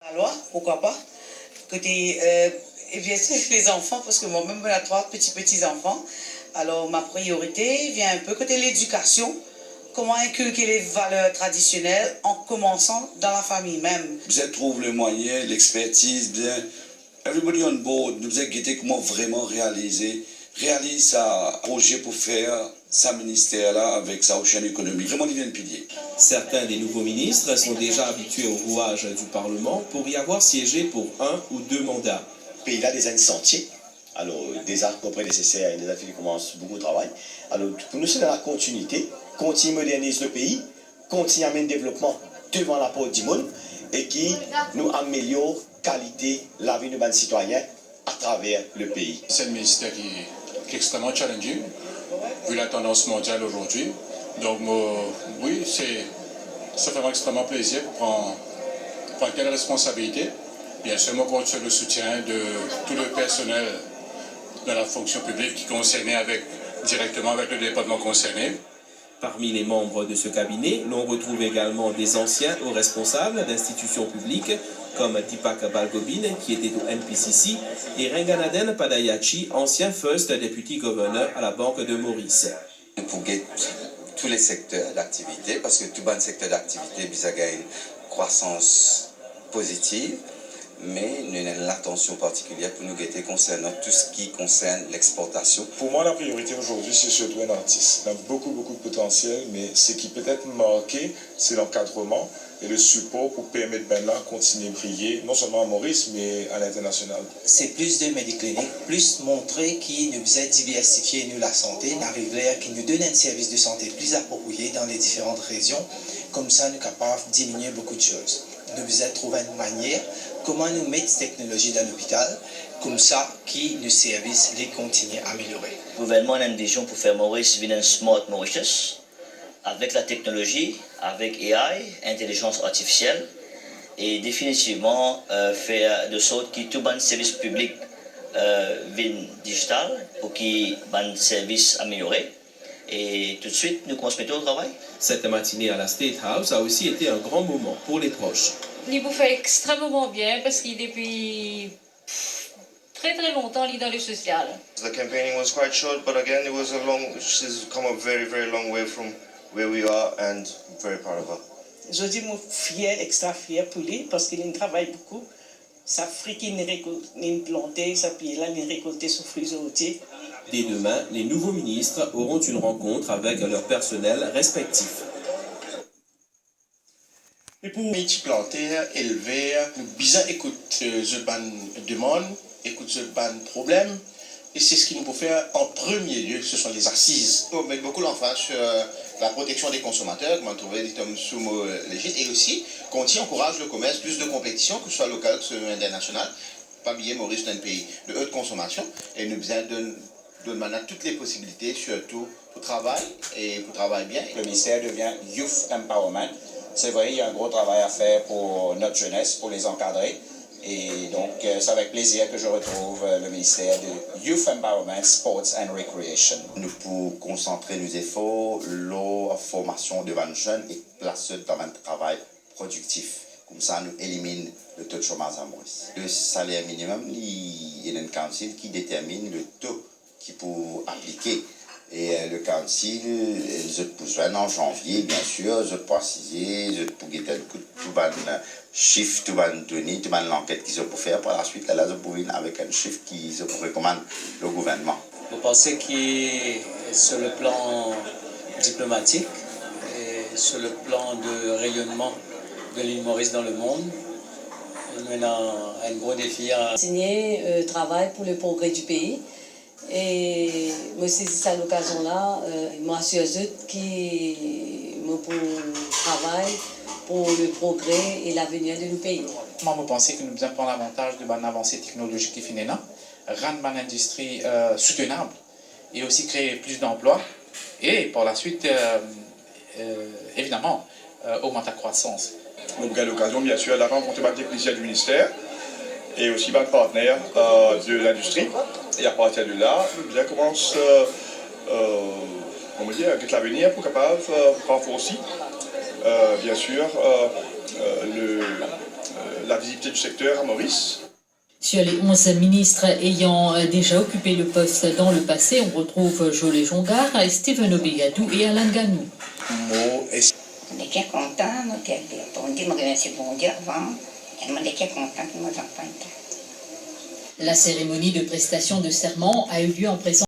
La loi, pourquoi pas? Côté, et bien sûr, les enfants, parce que moi-même, j'ai 3 petits-enfants. Alors, ma priorité vient un peu côté l'éducation. Comment inculquer les valeurs traditionnelles en commençant dans la famille même. Bien trouve le moyen, l'expertise, bien. Everybody on board, nous avons guetté comment vraiment réaliser sa projet pour faire sa ministère-là avec sa chaîne économique. Vraiment, il vient de pilier. Certains des nouveaux ministres sont déjà habitués au rouage du Parlement pour y avoir siégé pour 1 ou 2 mandats. Le pays a des années sentiers. Alors, des actes prédécesseurs et des actes qui commencent beaucoup de travail. Alors, pour nous, c'est dans la continuité. Continue à moderniser le pays, continue à mettre le développement devant la porte du monde et qui nous améliore la qualité de la vie de nos citoyens à travers le pays. C'est un ministère qui est extrêmement challenging, vu la tendance mondiale aujourd'hui. Donc, oui, ça fait extrêmement plaisir pour prendre telle responsabilité. Bien sûr, moi, compte sur le soutien de tout le personnel de la fonction publique qui est concerné directement avec le département concerné. Parmi les membres de ce cabinet, l'on retrouve également des anciens hauts responsables d'institutions publiques comme Deepak Balgobin, qui était au NPCC, et Renganaden Padayachi, ancien First Deputy Governor à la Banque de Maurice. Pour tous les secteurs d'activité, parce que tout bon secteur d'activité, il y a une croissance positive, mais nous avons l'attention particulière pour nous guetter concernant tout ce qui concerne l'exportation. Pour moi, la priorité aujourd'hui, c'est surtout un artiste. Il a beaucoup de potentiel, mais ce qui peut être marqué, c'est l'encadrement et le support pour permettre de continuer à briller, non seulement à Maurice, mais à l'international. C'est plus de médicliniques, plus montrer qui nous a diversifié nous la santé, n'arrive qui nous donne un service de santé plus approprié dans les différentes régions. Comme ça, nous sommes capables de diminuer beaucoup de choses. Nous devons trouver une manière comment nous mettre cette technologie dans l'hôpital, comme ça, qui nos services les continuent à améliorer. Le gouvernement a une vision pour faire Maurice une smart Mauritius, avec la technologie, avec AI, intelligence artificielle, et définitivement faire de sorte que tout bon service public vienne digital pour qu'il bon service amélioré. Et tout de suite, nous commençons au travail. Cette matinée à la State House a aussi été un grand moment pour les proches. Il vous fait extrêmement bien parce qu'il est depuis très longtemps dans le social. The campaigning was quite short, but again, she's come a very long way from where we are and very proud of her. Je dis moi fier, extra fier pour lui parce qu'il travaille beaucoup. Ça fait qu'il n'est planté, ça puis là il récolté son fruit entier. Dès demain, les nouveaux ministres auront une rencontre avec leur personnel respectif. Et pour multiplanter, élever, nous bien écouter les demandes, écouter les problèmes. Et c'est ce qu'il nous faut faire en premier lieu, ce sont les assises. On met beaucoup l'emphase sur la protection des consommateurs, comme on trouvait sous mot légitime, et aussi qu'on encourage le commerce, plus de compétition, que ce soit local, que ce soit international, pas oublier Maurice dans un pays de haute consommation, et nous besoin donne maintenant toutes les possibilités, surtout pour travail et pour travailler bien. Le ministère devient Youth Empowerment. C'est vrai, il y a un gros travail à faire pour notre jeunesse, pour les encadrer. Et donc, c'est avec plaisir que je retrouve le ministère de Youth Empowerment, Sports and Recreation. Nous pouvons concentrer nos efforts, la formation de nos jeunes et placer dans un travail productif. Comme ça, nous éliminons le taux de chômage à Maurice. Le salaire minimum, il y a un council qui détermine le taux qui peut appliquer. Et le council, ils ont besoin en janvier, bien sûr, ils ont précisé, ils ont guetter tout le chiffre, tout le données, toute l'enquête qu'ils ont pour faire. Par la suite, là, ils ont venir avec un chiffre qu'ils ont recommandé le gouvernement. Vous pensez que sur le plan diplomatique et sur le plan de rayonnement de l'île Maurice dans le monde, on a un gros défi à signer travail pour le progrès du pays. Et moi saisis à l'occasion-là, moi assure qui me pour travail pour le progrès et l'avenir de nos pays. Moi, je pense que nous devons prendre l'avantage de l'avancée technologique qui finit là, rendre une industrie soutenable et aussi créer plus d'emplois et par la suite, évidemment, augmenter la croissance. Nous avons l'occasion, bien sûr, de rencontrer les techniciens du ministère et aussi les partenaires de l'industrie. Et à partir de là, nous commençons avec l'avenir pour capable renforcer, bien sûr, la visibilité du secteur à Maurice. Sur les 11 ministres ayant déjà occupé le poste dans le passé, on retrouve Joël Jongard, Steven Obigadou et Alain Ganou. On est bien content, on dit que c'est bon Dieu avant, on est bien content que nous avons. La cérémonie de prestation de serment a eu lieu en présence